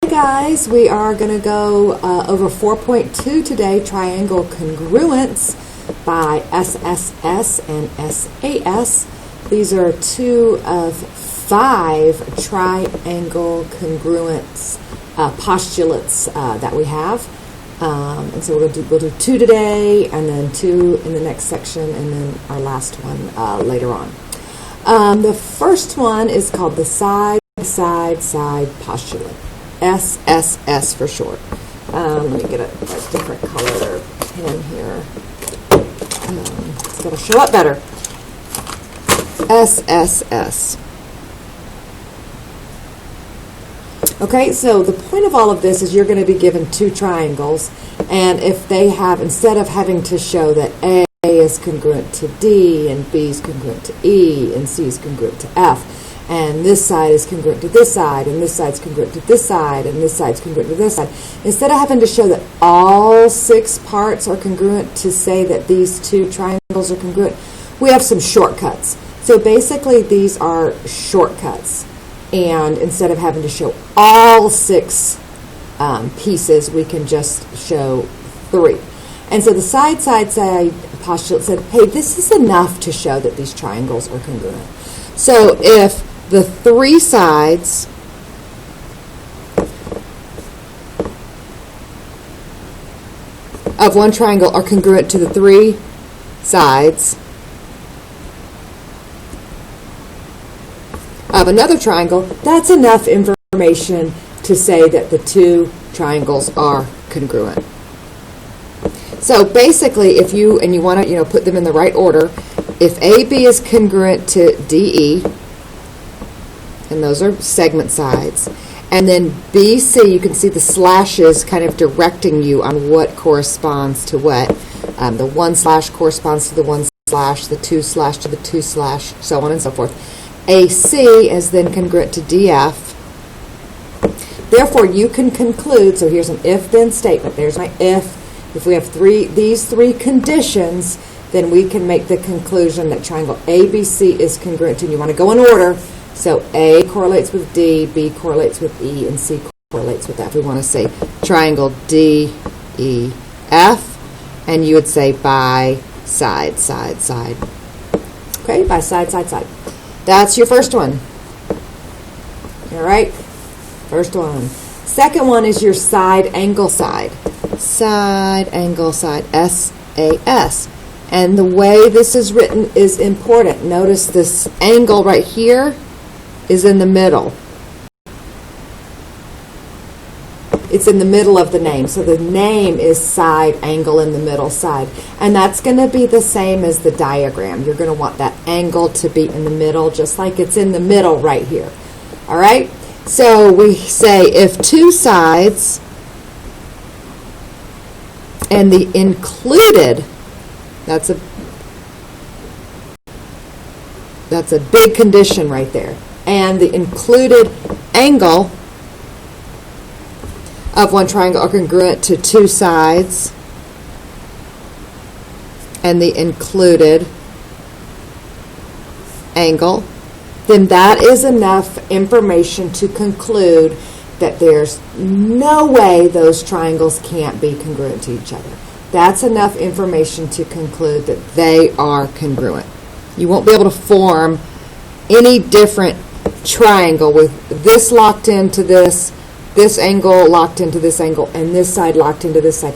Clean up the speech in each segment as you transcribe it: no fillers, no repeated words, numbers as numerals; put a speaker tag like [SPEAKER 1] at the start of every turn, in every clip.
[SPEAKER 1] Guys, we are going to go over 4.2 today, triangle congruence by SSS and SAS. These are 2 of 5 triangle congruence postulates that we have. And so we'll do 2 today, and then 2 in the next section, and then our last one later on. The first one is called the side postulate. SSS for short. Let me get a different color pen here. It's going to show up better. SSS. Okay, so the point of all of this is you're going to be given 2 triangles, and if they have, instead of having to show that A is congruent to D, and B is congruent to E, and C is congruent to F, and this side is congruent to this side, and this side is congruent to this side, and this side is congruent to this side. Instead of having to show that all 6 parts are congruent to say that these 2 triangles are congruent, we have some shortcuts. So basically these are shortcuts. And instead of having to show all 6 pieces, we can just show 3. And so the side postulate said, hey, this is enough to show that these triangles are congruent. So if the 3 sides of one triangle are congruent to the 3 sides of another triangle, that's enough information to say that the 2 triangles are congruent. So basically, if you want to put them in the right order, if AB is congruent to DE, and those are segment sides, and then BC, you can see the slashes kind of directing you on what corresponds to what. The 1 slash corresponds to the 1 slash, the 2 slash to the 2 slash, so on and so forth. AC is then congruent to DF. Therefore, you can conclude, so here's an if-then statement. There's my if. If we have these 3 conditions, then we can make the conclusion that triangle ABC is congruent to, and you want to go in order. So A correlates with D, B correlates with E, and C correlates with F. We want to say triangle DEF, and you would say by side. Okay, by side. That's your first one. All right, first one. Second one is your side angle side. Side angle side, SAS. And the way this is written is important. Notice this angle right here is in the middle. It's in the middle of the name. So the name is side angle in the middle side. And that's going to be the same as the diagram. You're going to want that angle to be in the middle, just like it's in the middle right here. All right? So we say if 2 sides and the included, that's a big condition right there. And the included angle of one triangle are congruent to 2 sides and the included angle, then that is enough information to conclude that there's no way those triangles can't be congruent to each other. That's enough information to conclude that they are congruent. You won't be able to form any different triangle with this locked into this angle locked into this angle, and this side locked into this side.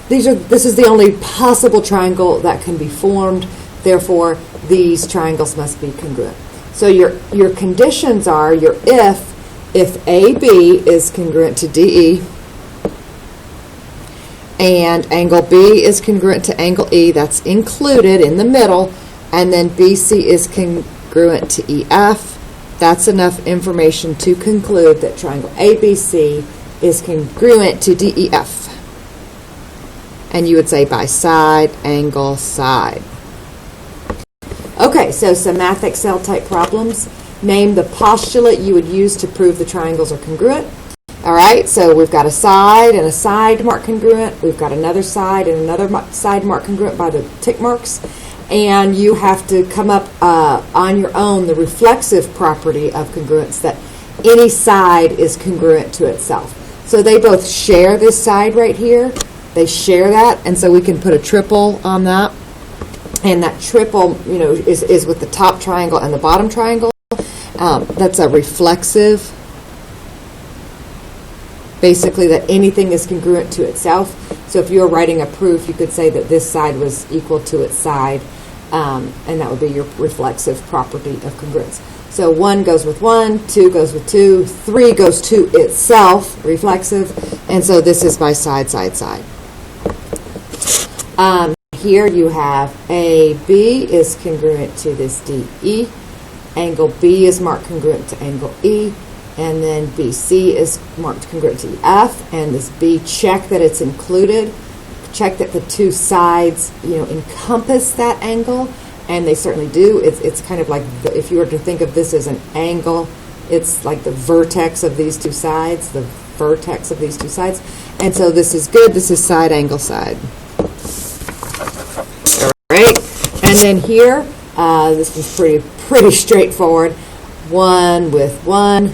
[SPEAKER 1] This is the only possible triangle that can be formed. Therefore, these triangles must be congruent. So your conditions are your if AB is congruent to DE, and angle B is congruent to angle E, that's included in the middle, and then BC is congruent to EF, that's enough information to conclude that triangle ABC is congruent to DEF. And you would say by side, angle, side. Okay, so some math Excel type problems. Name the postulate you would use to prove the triangles are congruent. All right, so we've got a side and a side marked congruent. We've got another side and another side marked congruent by the tick marks. And you have to come up on your own the reflexive property of congruence, that any side is congruent to itself. So they both share this side right here. They share that, and so we can put a triple on that. And that triple, is with the top triangle and the bottom triangle. That's a reflexive. Basically, that anything is congruent to itself. So if you were writing a proof, you could say that this side was equal to its side, and that would be your reflexive property of congruence. So 1 goes with 1, 2 goes with 2, 3 goes to itself, reflexive, and so this is my side, side, side. Here you have AB is congruent to this DE, angle B is marked congruent to angle E, and then BC is marked congruent to EF, and this B, check that it's included, check that the two sides, encompass that angle, and they certainly do. It's kind of like, if you were to think of this as an angle, it's like the vertex of these two sides, and so this is good, this is side, angle, side. Right, and then here, this is pretty straightforward. 1 with 1,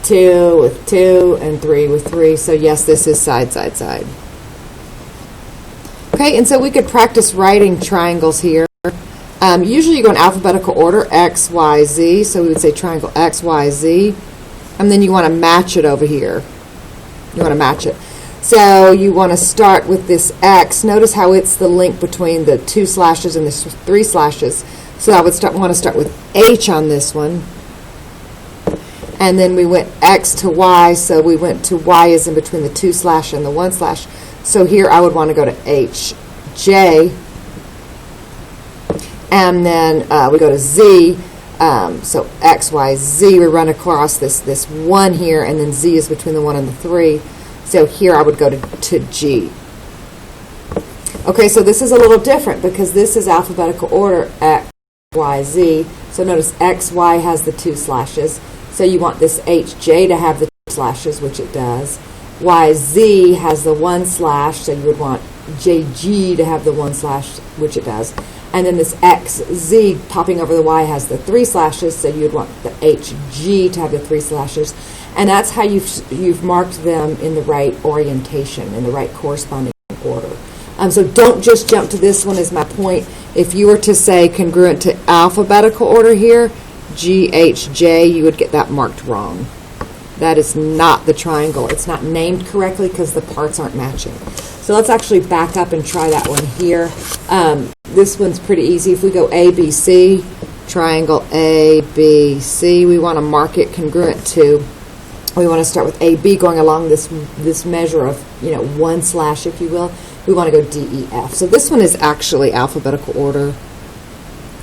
[SPEAKER 1] 2 with 2, and 3 with 3. So yes, this is side, side, side. Okay, and so we could practice writing triangles here. Usually you go in alphabetical order, X, Y, Z. So we would say triangle X, Y, Z. And then you want to match it over here. You want to match it. So you want to start with this X. Notice how it's the link between the 2 slashes and the 3 slashes. So I would want to start with H on this one. And then we went X to Y, so we went to Y is in between the 2 slash and the 1 slash. So here I would want to go to H, J, and then we go to Z. So X, Y, Z, we run across this 1 here, and then Z is between the 1 and the 3. So here I would go to G. Okay, so this is a little different because this is alphabetical order, X, Y, Z. So notice X, Y has the 2 slashes. So you want this H, J to have the 2 slashes, which it does. Y, Z has the 1 slash, so you would want J, G to have the 1 slash, which it does. And then this X, Z popping over the Y has the 3 slashes, so you'd want the H, G to have the 3 slashes. And that's how you've marked them in the right orientation, in the right corresponding order. So don't just jump to this one is my point. If you were to say congruent to alphabetical order here, G, H, J, you would get that marked wrong. That is not the triangle. It's not named correctly because the parts aren't matching. So let's actually back up and try that one here. This one's pretty easy. If we go A, B, C, triangle A, B, C, we want to mark it congruent to, we want to start with AB going along this measure of, 1 slash, if you will. We want to go D, E, F. So this one is actually alphabetical order,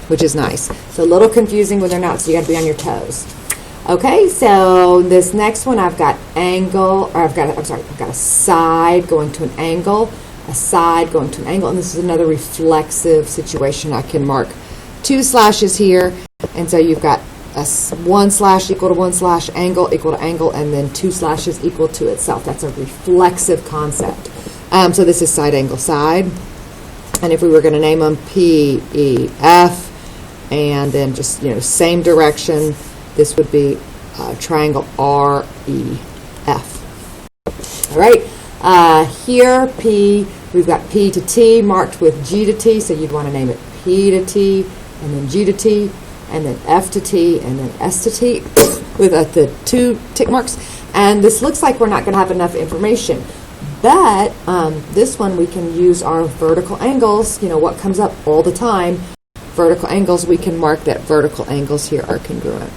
[SPEAKER 1] which is nice. So a little confusing when they're not, so you got to be on your toes. Okay, so this next one I've got angle, or I've got a side going to an angle, a side going to an angle, and this is another reflexive situation. I can mark 2 slashes here, and so you've got a 1 slash equal to 1 slash, angle equal to angle, and then 2 slashes equal to itself. That's a reflexive concept. So this is side, angle, side. And if we were going to name them P, E, F, and then just, same direction, this would be triangle R, E, F. All right. Here, P, we've got P to T marked with G to T, so you'd want to name it P to T, and then G to T, and then F to T, and then S to T with the 2 tick marks. And this looks like we're not going to have enough information. But this one we can use our vertical angles, what comes up all the time. Vertical angles, we can mark that vertical angles here are congruent.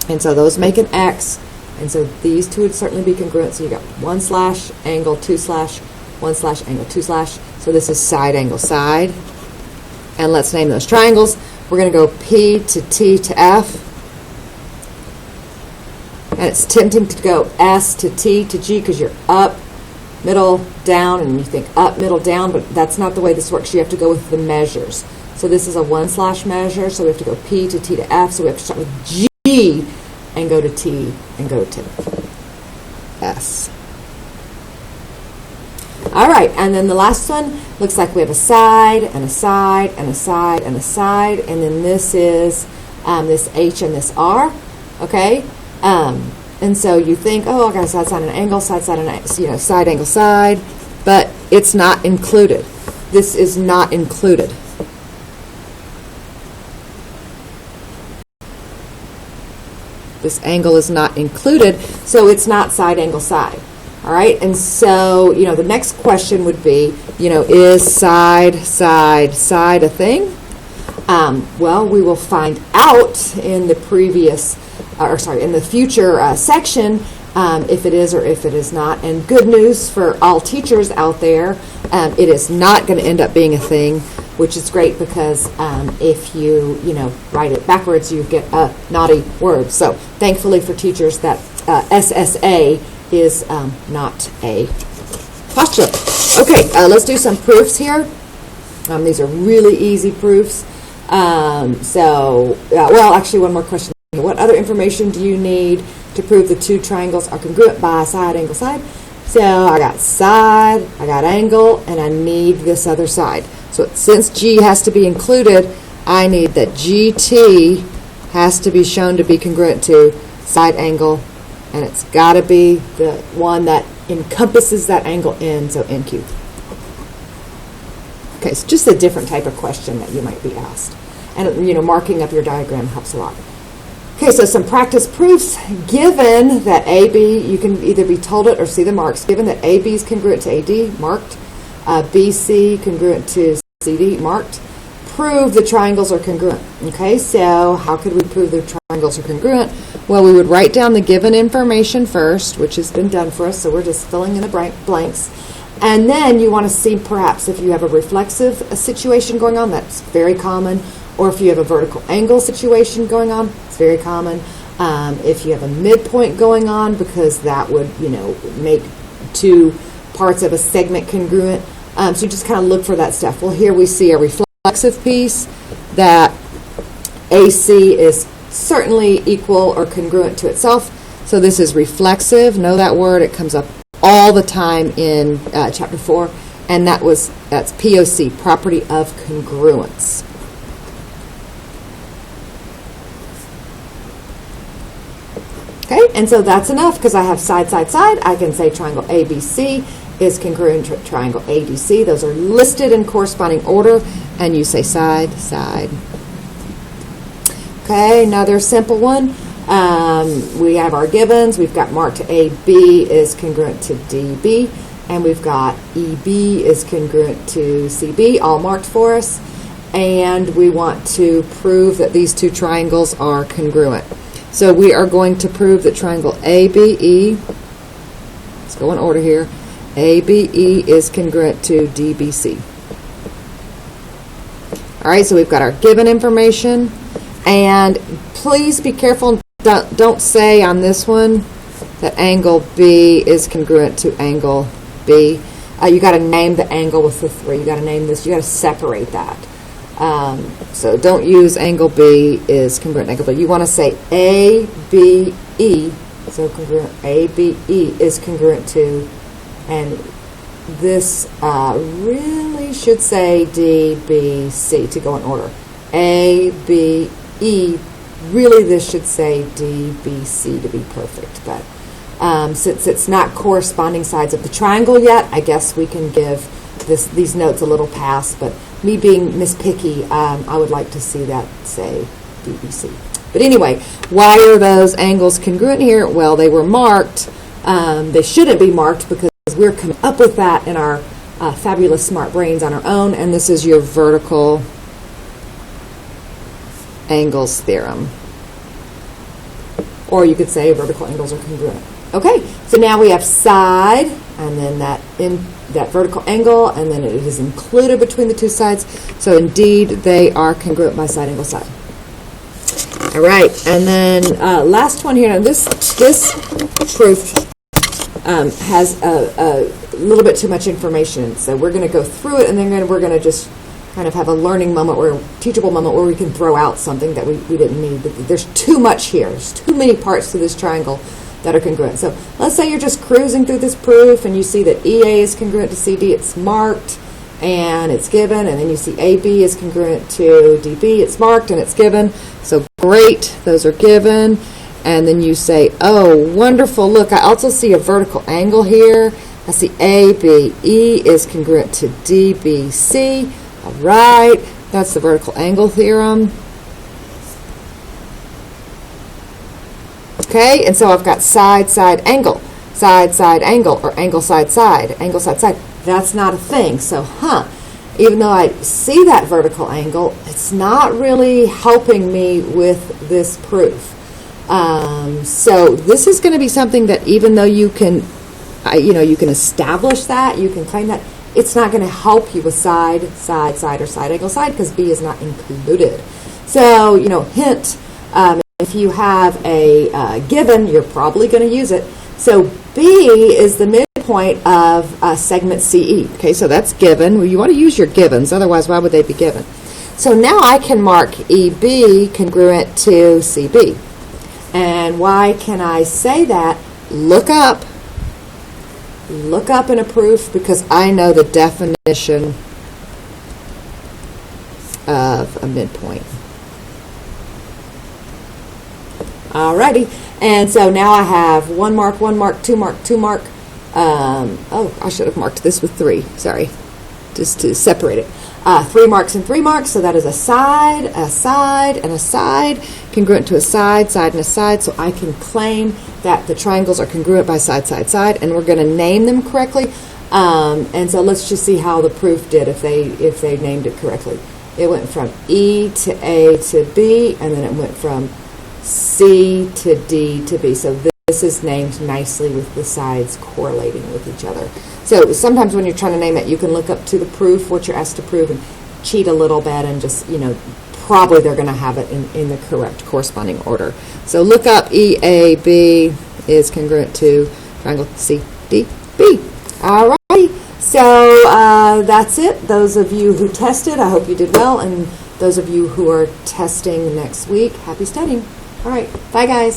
[SPEAKER 1] And so those make an X, and so these two would certainly be congruent. So you got 1 slash, angle, 2 slash, 1 slash, angle, 2 slash. So this is side, angle, side. And let's name those triangles. We're going to go P to T to F. And it's tempting to go S to T to G because you're up, middle, down, and you think up, middle, down, but that's not the way this works. You have to go with the measures. So this is a 1 slash measure, so we have to go P to T to F, so we have to start with G and go to T and go to S. All right, and then the last one looks like we have a side and a side and a side and a side, and then this is this H and this R, okay? And so you think, oh, I got a side, side, and an angle, side, side, and side, angle, side, but it's not included. This is not included. This angle is not included, so it's not side, angle, side. All right, and so, the next question would be, is side, side, side a thing? Well, we will find out in the in the future section if it is or if it is not. And good news for all teachers out there, it is not going to end up being a thing, which is great because if you, write it backwards, you get a naughty word. So thankfully for teachers that SSA is not a postulate. Okay, let's do some proofs here. These are really easy proofs. Well, actually, one more question. What other information do you need to prove the two triangles are congruent by side, angle, side? So I got side, I got angle, and I need this other side. So since G has to be included, I need that GT has to be shown to be congruent to side, angle, and it's got to be the one that encompasses that angle N, so NQ. Okay, it's just a different type of question that you might be asked. And, marking up your diagram helps a lot. Okay, so some practice proofs. Given that AB, you can either be told it or see the marks. Given that AB is congruent to AD, marked. BC congruent to CD, marked. Prove the triangles are congruent. Okay, so how could we prove the triangles are congruent? Well, we would write down the given information first, which has been done for us, so we're just filling in the blanks. And then you want to see perhaps if you have a reflexive situation going on, that's very common, or if you have a vertical angle situation going on, it's very common. If you have a midpoint going on, because that would, make two parts of a segment congruent. So you just kind of look for that stuff. Well, here we see a reflexive piece that AC is certainly equal or congruent to itself. So this is reflexive. Know that word. It comes up all the time in chapter 4, and that's POC, property of congruence. Okay, and so that's enough because I have side, side, side. I can say triangle ABC is congruent to triangle ADC. Those are listed in corresponding order, and you say side, side. Okay, another simple one. We have our givens. We've got marked AB is congruent to DB, and we've got EB is congruent to CB, all marked for us. And we want to prove that these two triangles are congruent. So we are going to prove that triangle ABE, let's go in order here, ABE is congruent to DBC. All right, so we've got our given information. And please be careful, don't say on this one that angle B is congruent to angle B. You got to name the angle with the 3. You got to name this. You got to separate that. So don't use angle B is congruent to angle B. You want to say ABE, so congruent, ABE is congruent to, and this really should say DBC to go in order. ABE, really this should say DBC to be perfect, but since it's not corresponding sides of the triangle yet, I guess we can give these notes a little pass, but me being Miss Picky, I would like to see that say DBC. But anyway, why are those angles congruent here? Well, they were marked. They shouldn't be marked because we're coming up with that in our fabulous smart brains on our own, and this is your vertical angles theorem. Or you could say vertical angles are congruent. Okay, so now we have side, and then that vertical angle, and then it is included between the two sides. So indeed, they are congruent by side, angle, side. All right, and then last one here. Now this proof has a little bit too much information, so we're going to go through it, and then we're going to just kind of have a learning moment or teachable moment where we can throw out something that we didn't need. There's too much here. There's too many parts to this triangle that are congruent. So let's say you're just cruising through this proof and you see that EA is congruent to CD, it's marked and it's given, and then you see AB is congruent to DB, it's marked and it's given. So great, those are given. and then you say, oh, wonderful, look, I also see a vertical angle here. I see ABE is congruent to DBC. All right, that's the vertical angle theorem. Okay, and so I've got side, side, angle, or angle, side, side, angle, side, side. That's not a thing. So, even though I see that vertical angle, it's not really helping me with this proof. So this is going to be something that even though you can, you can establish that, you can claim that, it's not going to help you with side, side, side, or side angle side because B is not included. So, hint, if you have a given, you're probably going to use it. So B is the midpoint of segment CE. Okay, so that's given. Well, you want to use your givens, otherwise why would they be given? So now I can mark EB congruent to CB. And why can I say that? Look up in a proof because I know the definition of a midpoint. Alrighty, and so now I have 1 mark, 1 mark, 2 mark, 2 mark. I should have marked this with 3, sorry, just to separate it. 3 marks and 3 marks, so that is a side, and a side, congruent to a side, side, and a side, so I can claim that the triangles are congruent by side, side, side, and we're going to name them correctly. And so let's just see how the proof did if they named it correctly. It went from E to A to B, and then it went from C to D to B. So this is named nicely with the sides correlating with each other. So sometimes when you're trying to name it, you can look up to the proof, what you're asked to prove, and cheat a little bit and just, probably they're going to have it in the correct corresponding order. So look up EAB is congruent to triangle CDB. All right. So that's it. Those of you who tested, I hope you did well. And those of you who are testing next week, happy studying. All right. Bye, guys.